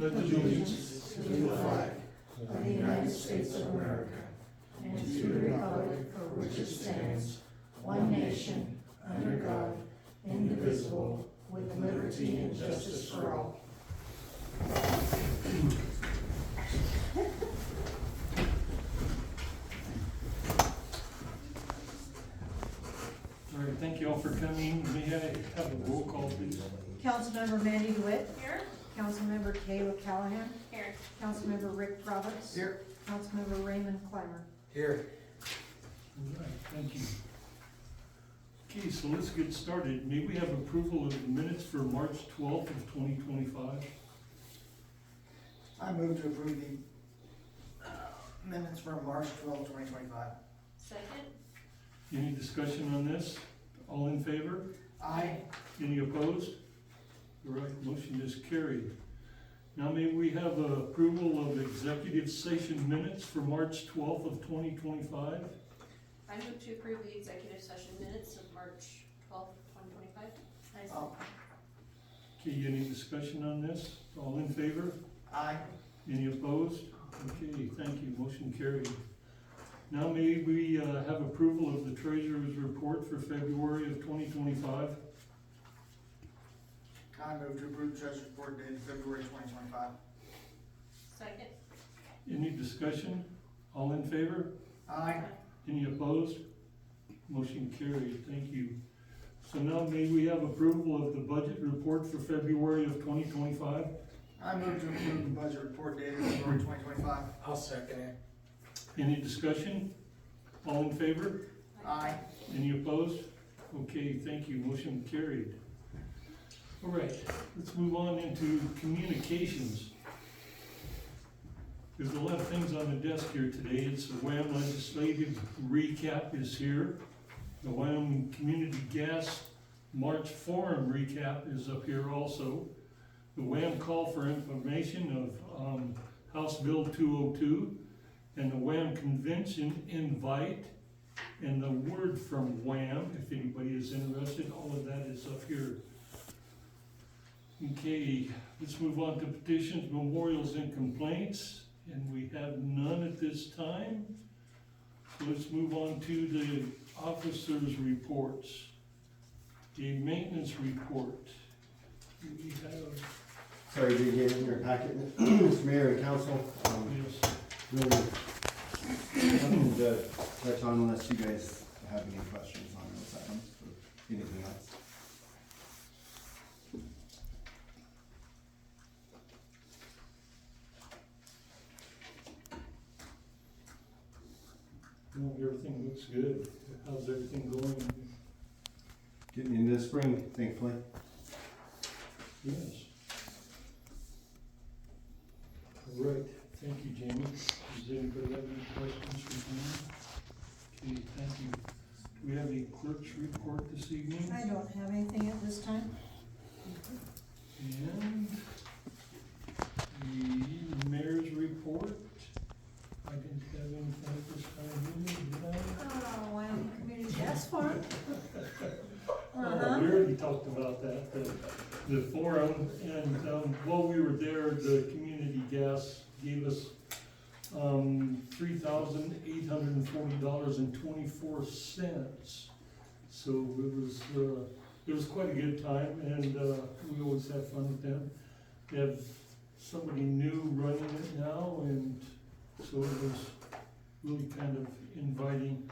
pledge allegiance to the flag of the United States of America and to the republic for which it stands, one nation, under God, indivisible, with liberty and justice for all. All right, thank you all for coming. May I have a roll call, please? Councilmember Mandy DeWitt. Here. Councilmember Kayla Callahan. Here. Councilmember Rick Roberts. Here. Councilmember Raymond Clymer. Here. All right, thank you. Okay, so let's get started. May we have approval of the minutes for March 12th of 2025? I move to approve the minutes for March 12, 2025. Second. Any discussion on this? All in favor? Aye. Any opposed? All right, motion is carried. Now may we have approval of executive session minutes for March 12th of 2025? I move to approve the executive session minutes of March 12th, 2025. Oh, Okay, any discussion on this? All in favor? aye. Any opposed? Okay, thank you, motion carried. Now may we have approval of the treasurer's report for February of 2025? I move to approve the treasurer's report dated February 2025. Second. Any discussion? All in favor? Aye. Any opposed? Motion carried, thank you. So now may we have approval of the budget report for February of 2025? I move to approve the budget report dated February 2025. I'll second it. Any discussion? All in favor? Aye. Any opposed? Okay, thank you, motion carried. All right, let's move on into communications. There's a lot of things on the desk here today. It's the WHAM legislative recap is here. The Wyoming Community Gas March Forum recap is up here also. The WHAM call for information of House Bill 202 and the WHAM convention invite and the word from WHAM, if anybody is interested, all of that is up here. Okay, let's move on to petitions, memorials, and complaints, and we have none at this time. So let's move on to the officers' reports. The maintenance report. We have, Sorry, to get in your packet, Mr. Mayor and Council, yes, really nothing to touch on unless you guys have any questions on those items or anything else. no, everything looks good. How's everything going? Getting into the spring, thankfully. Yes. All right, thank you, Jamie. Does anybody have any questions for Jamie? Okay, thank you. Do we have a clerk's report this evening? I don't have anything at this time. And the mayor's report. I didn't have anything at this time, did I? Oh, Wyoming Community Gas Farm. We already talked about that, the forum, and while we were there, the community gas gave us $3,840.24. So it was quite a good time, and we always have fun with them. They have somebody new running it now, and so it was really kind of inviting.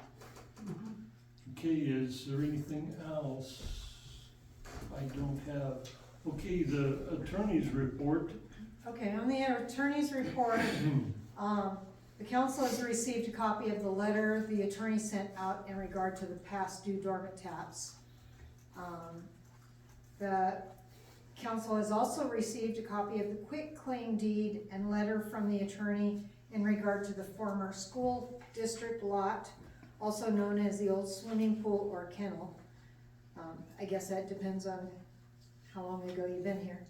Okay, is there anything else? I don't have. Okay, the attorney's report. Okay, on the attorney's report, the council has received a copy of the letter the attorney sent out in regard to the past due dormant taps. The council has also received a copy of the quitclaim deed and letter from the attorney in regard to the former school district lot, also known as the old swimming pool or kennel. I guess that depends on how long ago you've been here.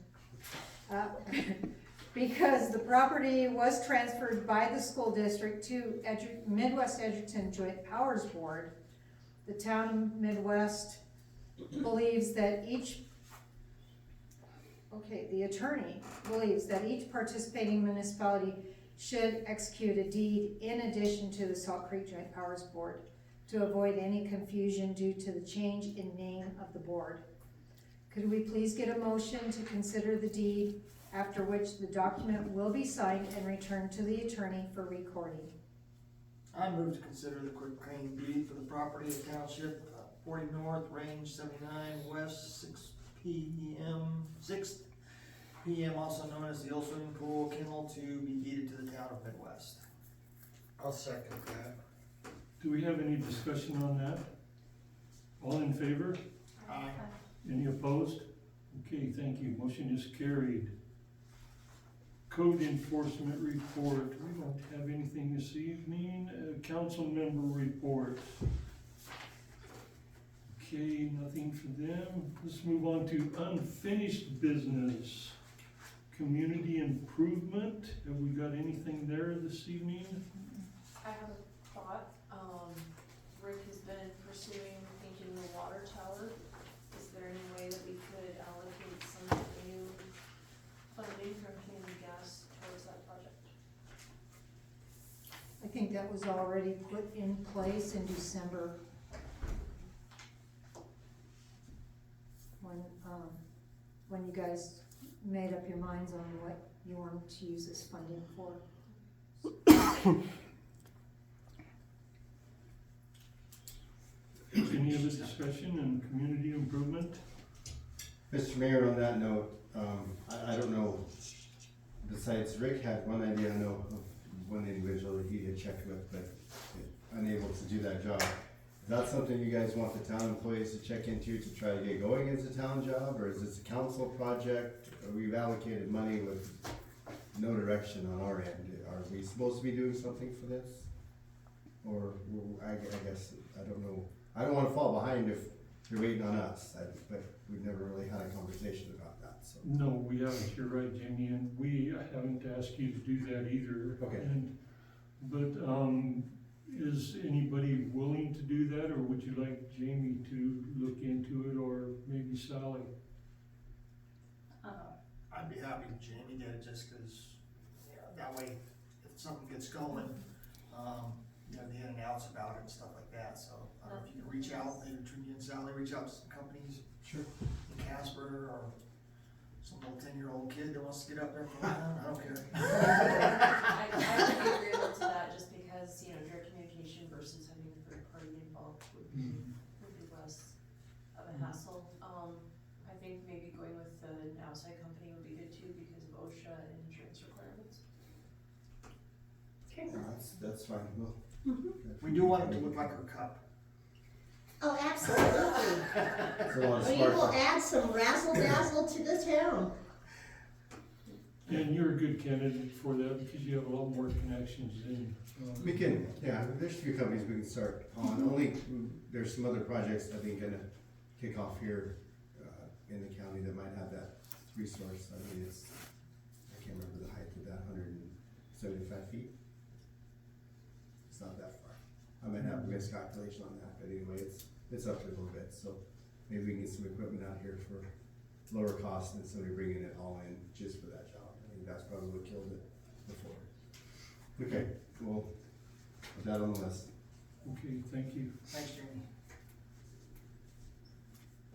Because the property was transferred by the school district to Midwest Edgerton Joint Powers Board, the town of Midwest believes that each Okay, the attorney believes that each participating municipality should execute a deed in addition to the Salt Creek Joint Powers Board to avoid any confusion due to the change in name of the board. Could we please get a motion to consider the deed, after which the document will be signed and returned to the attorney for recording? I move to consider the quick claim deed for the property of township 40 North, range 79 West, 6 p.m., also known as the old swimming pool kennel, to be deeded to the town of Midwest. I'll second that. Do we have any discussion on that? All in favor? Aye. Any opposed? Okay, thank you. Motion is carried. Code enforcement report. We don't have anything this evening. Council member report. Okay, nothing for them. Let's move on to unfinished business. Community improvement. Have we got anything there this evening? I have a thought. Rick has been pursuing painting the water tower. Is there any way that we could allocate some new funding from community gas towards that project? I think that was already put in place in December. When you guys made up your minds on what you wanted to use this funding for. Any other discussion on community improvement? Mr. Mayor, on that note, I don't know, besides Rick had one idea, I know of one individual that he had checked with, but unable to do that job. Is that something you guys want the town employees to check into to try to get going as a town job, or is this a council project? We've allocated money with no direction on our end. Are we supposed to be doing something for this? Or, I guess, I don't know. I don't wanna fall behind if you're waiting on us, but we've never really had a conversation about that, so. No, we haven't, you're right, Jamie, and we haven't asked you to do that either. Okay. But, is anybody willing to do that, or would you like Jamie to look into it, or maybe Sally? I'd be happy if Jamie did it, just cause, that way, if something gets going, the in and outs about it and stuff like that, so, I don't know if you can reach out, maybe between you and Sally, reach out to some companies Sure. in Casper, or some little 10-year-old kid that wants to get up there for that, I don't care. I would be agreeable to that, just because, direct communication versus having a third party involved would be less of a hassle. I think maybe going with an outside company would be good too, because of OSHA and insurance requirements. That's fine, well. We do want it to look like her cup. Oh, absolutely. It's a lot of We will sparkle. add some razzle dazzle to the town. And you're a good candidate for that, because you have a lot more connections than. We can, there's a few companies we can start on, there's some other projects I think gonna kick off here, in the county that might have that resource. I mean, I can't remember the height of that, 175 feet. It's not that far. I might have a miscalculation on that, but anyway, it's up to a little bit, so maybe we can get some equipment out here for lower cost than somebody bringing it all in just for that job. I think that's probably what killed it before. Okay, well, put that on the list. Okay, thank you. Thanks, Jamie.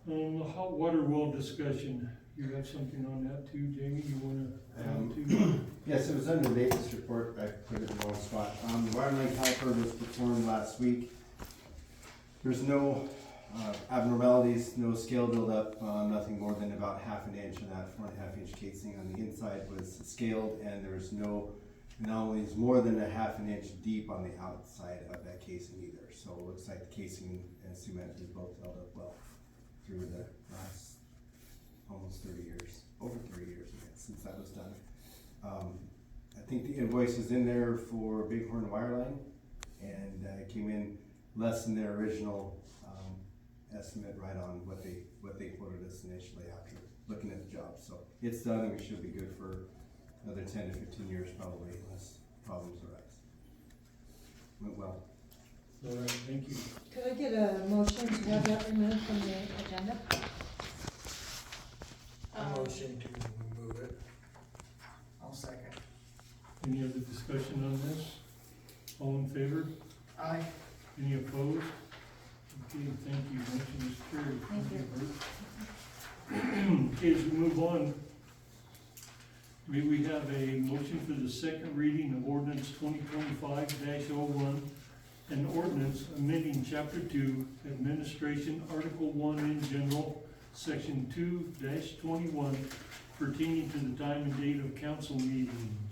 The hot water well discussion, you have something on that too, Jamie, you wanna add to? Yes, it was under the latest report, I put it in the wrong spot. The water line caliper was performed last week. There's no abnormalities, no scale buildup, nothing more than about 1/2 inch of that 4.5 inch casing on the inside was scaled, and there's no anomalies more than 1/2 inch deep on the outside of that casing either. So it looks like the casing and cement has both held up well through the last almost 30 years, over 30 years I guess, since that was done. I think the invoice is in there for Bighorn Wireline, and it came in less than their original estimate, right on what they quoted us initially after looking at the job. So it's done, and we should be good for another 10 to 15 years probably, unless problems arise. Went well. All right, thank you. Could I get a motion to have that removed from the agenda? A motion to Any other discussion on this? All in favor? Aye. Any opposed? Okay, thank you, motion is carried. Thank you. Bert. Okay, as we move on, may we have a motion for the second reading of ordinance 2025-01, an ordinance amending chapter 2, administration, article 1 in general, section 2-21, pertaining to the time and date of council meetings.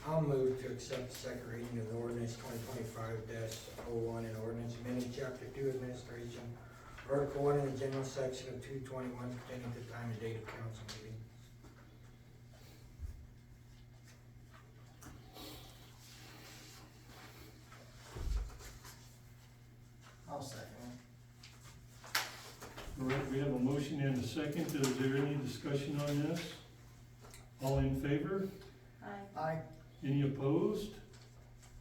I'll move to accept the second reading of the ordinance 2025-01, an ordinance amending chapter 2 administration, article 1 in the general section of 221 pertaining to the time and date of council meeting. I'll second All right, we have a motion and a second. Is there any discussion on this? All in favor? Aye. it. Aye. Any opposed?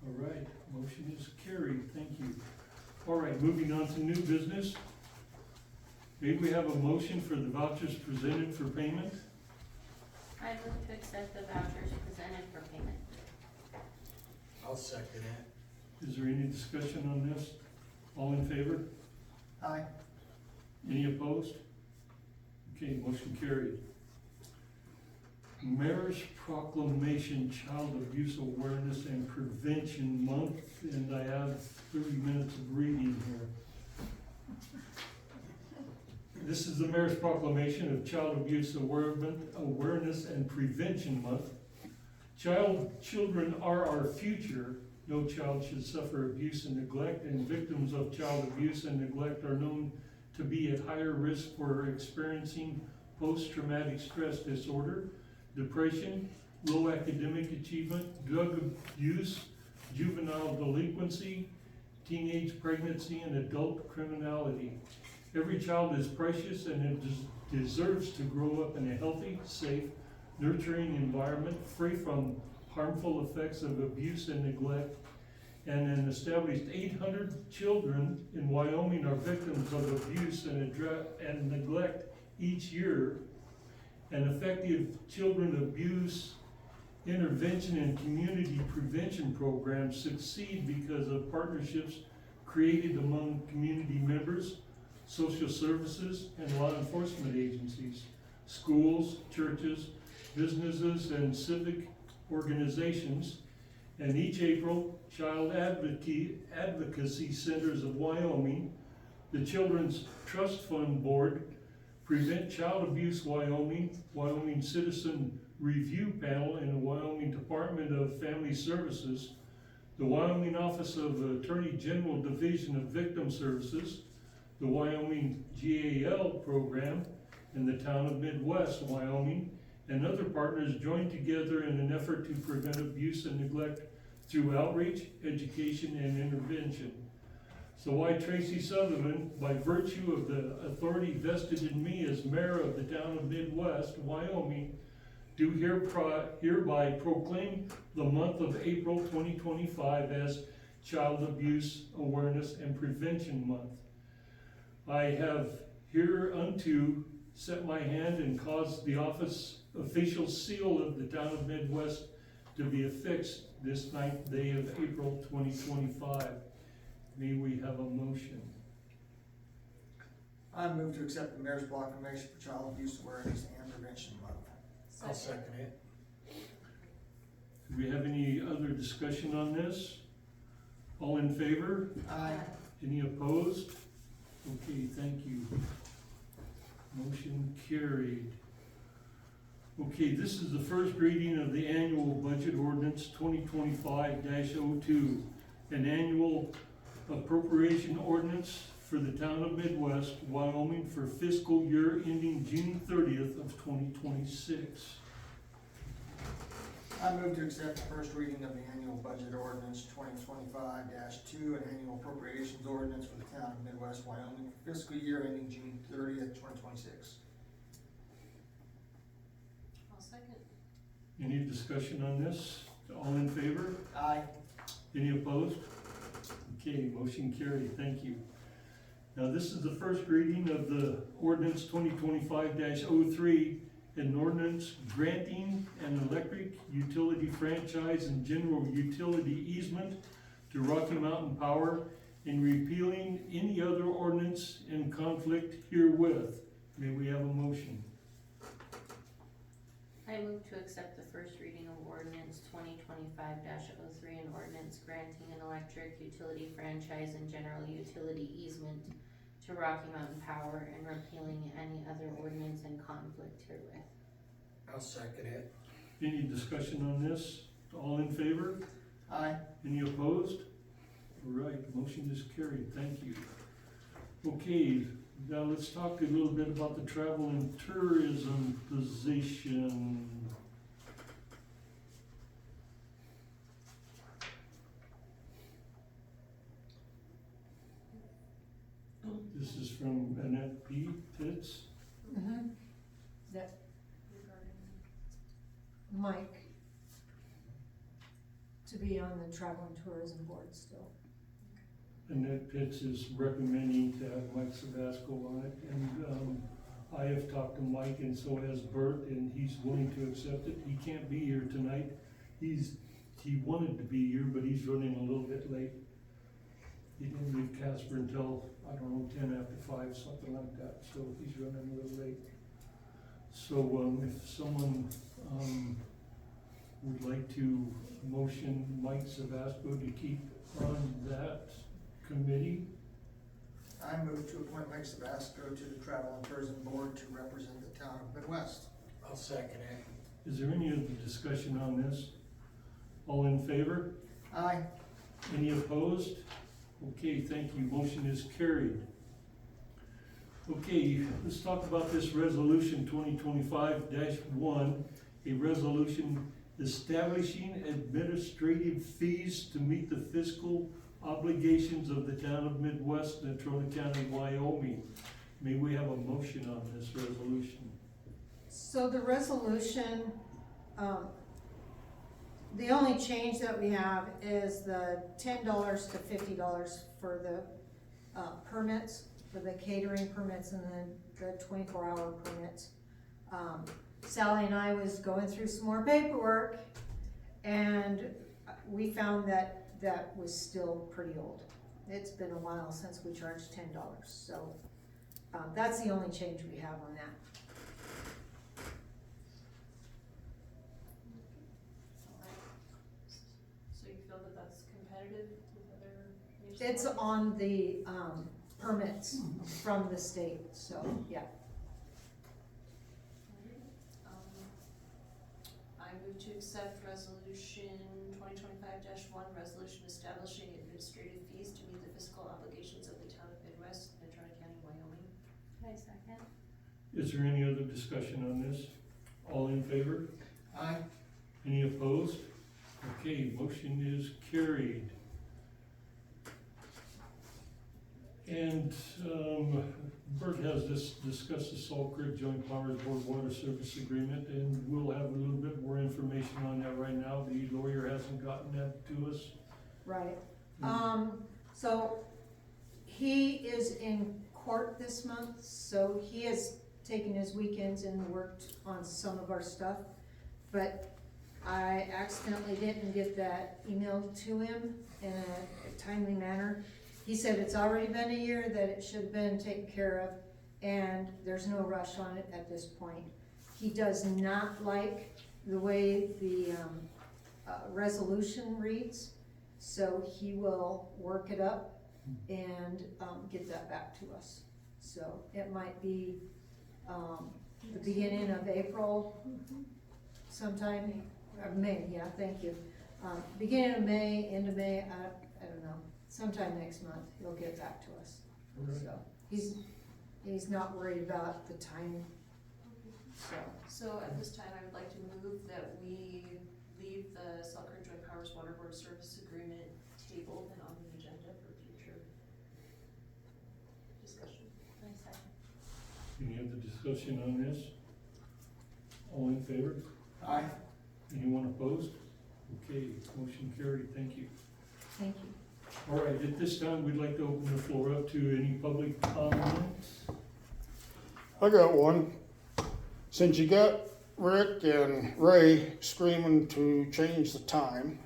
All right, motion is carried, thank you. All right, moving on to new business. May we have a motion for the vouchers presented for payment? I move to accept the vouchers presented for payment. I'll second it. Is there any discussion on this? All in favor? Aye. Any opposed? Okay, motion carried. Mayor's Proclamation Child Abuse Awareness and Prevention Month, and I have 30 minutes of reading here. This is the Mayor's Proclamation of Child Abuse Awareness and Prevention Month. Children are our future. No child should suffer abuse and neglect, and victims of child abuse and neglect are known to be at higher risk for experiencing post-traumatic stress disorder, depression, low academic achievement, drug abuse, juvenile delinquency, teenage pregnancy, and adult criminality. Every child is precious and it deserves to grow up in a healthy, safe, nurturing environment free from harmful effects of abuse and neglect. And an established 800 children in Wyoming are victims of abuse and neglect each year. And effective children abuse intervention and community prevention programs succeed because of partnerships created among community members, social services, and law enforcement agencies, schools, churches, businesses, and civic organizations. And each April, Child Advocacy Centers of Wyoming, the Children's Trust Fund Board, Prevent Child Abuse Wyoming, Wyoming Citizen Review Panel, and the Wyoming Department of Family Services, the Wyoming Office of Attorney General Division of Victim Services, the Wyoming GAL program, and the town of Midwest, Wyoming, and other partners joined together in an effort to prevent abuse and neglect through outreach, education, and intervention. So I, Tracy Sutherland, by virtue of the authority vested in me as mayor of the town of Midwest, Wyoming, do hereby proclaim the month of April 2025 as Child Abuse Awareness and Prevention Month. I have hereunto set my hand and caused the official seal of the town of Midwest to be affixed this 9th day of April 2025. May we have a motion? I move to accept the Mayor's Proclamation for Child Abuse Awareness and Prevention Month. I'll second it. Do we have any other discussion on this? All in favor? Aye. Any opposed? Okay, thank you. Motion carried. Okay, this is the first reading of the annual budget ordinance 2025-02, an annual appropriation ordinance for the town of Midwest, Wyoming for fiscal year ending June 30th of 2026. I move to accept the first reading of the annual budget ordinance 2025-2, an annual appropriations ordinance for the town of Midwest, Wyoming for fiscal year ending June 30th, 2026. I'll second. Any discussion on this? All in favor? Aye. Any opposed? Okay, motion carried, thank you. Now, this is the first reading of the ordinance 2025-03, an ordinance granting an electric utility franchise and general utility easement to Rocky Mountain Power and repealing any other ordinance in conflict herewith. May we have a motion? I move to accept the first reading of ordinance 2025-03, an ordinance granting an electric utility franchise and general utility easement to Rocky Mountain Power and repealing any other ordinance in conflict herewith. I'll second it. Any discussion on this? All in favor? Aye. Any opposed? All right, motion is carried, thank you. Okay, now let's talk a little bit about the travel and tourism position. This is from Annette P. Pitts. Mhm. That Mike to be on the travel and tourism board still. Annette Pitts is recommending to have Mike Savasco on it, and, I have talked to Mike and so has Bert, and he's willing to accept it. He can't be here tonight. He wanted to be here, but he's running a little bit late. He didn't leave Casper until, I don't know, 5:10, something like that, so he's running a little late. So, if someone, would like to motion Mike Savasco to keep on that committee. I move to appoint Mike Sabasco to the Travel and Tourism Board to represent the town of Midwest. I'll second it. Is there any other discussion on this? All in favor? Aye. Any opposed? Okay, thank you. Motion is carried. Okay, let's talk about this resolution 2025-1, a resolution establishing administrative fees to meet the fiscal obligations of the town of Midwest, Natrona County, Wyoming. May we have a motion on this resolution? So the resolution, the only change that we have is the $10 to $50 for the permits, for the catering permits and then the 24-hour permits. Sally and I was going through some more paperwork and we found that that was still pretty old. It's been a while since we charged $10, so that's the only change we have on that. So you feel that that's competitive with other It's municipalities? on the permits from the state, so, yeah. I move to accept resolution 2025-1, resolution establishing administrative fees to meet the fiscal obligations of the town of Midwest, Natrona County, Wyoming. I second. Is there any other discussion on this? All in favor? Aye. Any opposed? Okay, motion is carried. And, Bert has discussed the Salt Creek Joint Powers Board Water Service Agreement, and we'll have a little bit more information on that right now. The lawyer hasn't gotten that to us. Right. So he is in court this month, so he has taken his weekends and worked on some of our stuff. But I accidentally didn't get that emailed to him in a timely manner. He said it's already been a year, that it should have been taken care of, and there's no rush on it at this point. He does not like the way the resolution reads, so he will work it up and get that back to us. So it might be the beginning of April sometime, or May, yeah, thank you. Beginning of May, end of May, I don't know, sometime next month, he'll get back to us. So he's not worried about the time, so. So at this time, I would like to move that we leave the Salt Creek Joint Powers Water Board Service Agreement tabled and on the agenda for future discussion. I second. Any other discussion on this? All in favor? Aye. Anyone opposed? Okay, motion carried, thank you. Thank you. All right, at this time, we'd like to open the floor up to any public comments. I got one. since you got Rick and Ray screaming to change the time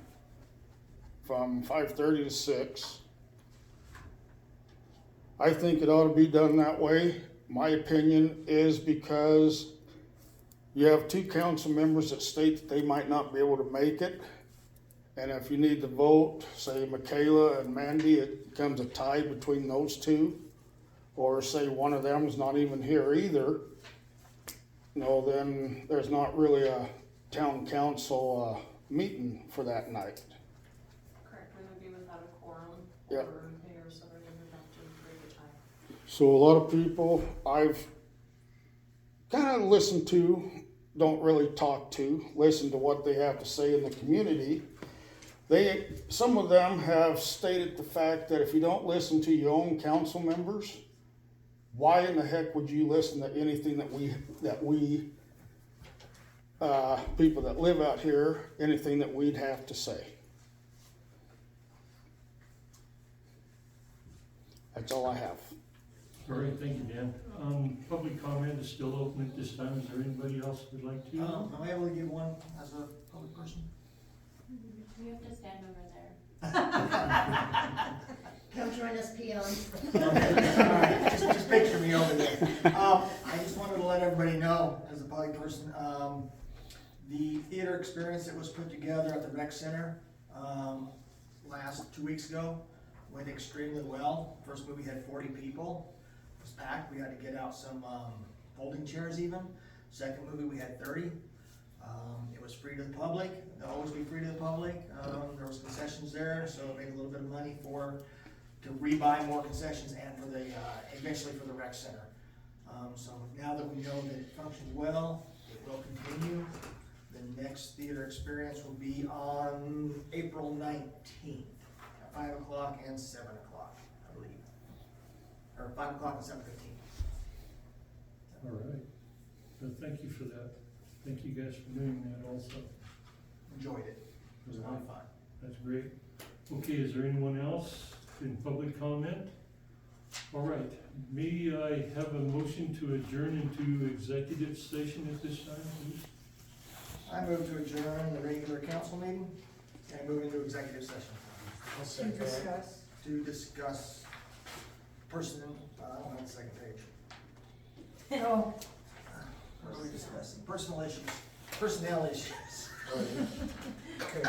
from 5:30 to 6, I think it ought to be done that way. My opinion is because you have two council members that state that they might not be able to make it. And if you need to vote, say Michaela and Mandy, it becomes a tie between those two. Or say one of them is not even here either. Then there's not really a town council meeting for that night. Correct, we would be without a quorum, Yep. or mayor, so we would have to break the tie. So a lot of people I've kind of listened to, don't really talk to, listen to what they have to say in the community. Some of them have stated the fact that if you don't listen to your own council members, why in the heck would you listen to anything that we people that live out here, anything that we'd have to say? That's all I have. All right, thank you, Dan. Public comment is still open at this time. Is there anybody else who would like to? Am I able to give one as a public person? You have to stand over there. Come join us peons. Alright, just picture me over there. I just wanted to let everybody know, as a public person, the theater experience that was put together at the rec center, last 2 weeks ago, went extremely well. First movie had 40 people, it was packed, we had to get out some, folding chairs even. Second movie, we had 30. It was free to the public, it'll always be free to the public. There was concessions there, so it made a little bit of money to rebuy more concessions and for the, eventually for the rec center. So now that we know that it functions well, it will continue. The next theater experience will be on April 19th, at 5 o'clock and 7 o'clock, I believe. Or 5 o'clock and 7:15. All right. Thank you for that. Thank you guys for doing that also. Enjoyed it, it was a lot of fun. That's great. Okay, is there anyone else in public comment? All right, may I have a motion to adjourn into executive session at this time, please? I move to adjourn the regular council meeting and move into executive session I'll To second that. discuss. to discuss I don't have the second page. Oh, What are we discussing? Personnel issues. Okay.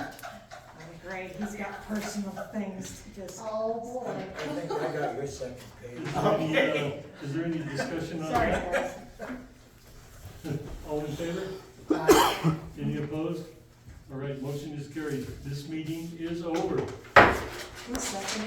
great, he's got personal things to discuss. Oh, boy. I think I got your second page. Is there any discussion on Sorry, that? guys. All in favor? Any opposed? All right, motion is carried. This meeting is over. Who's second?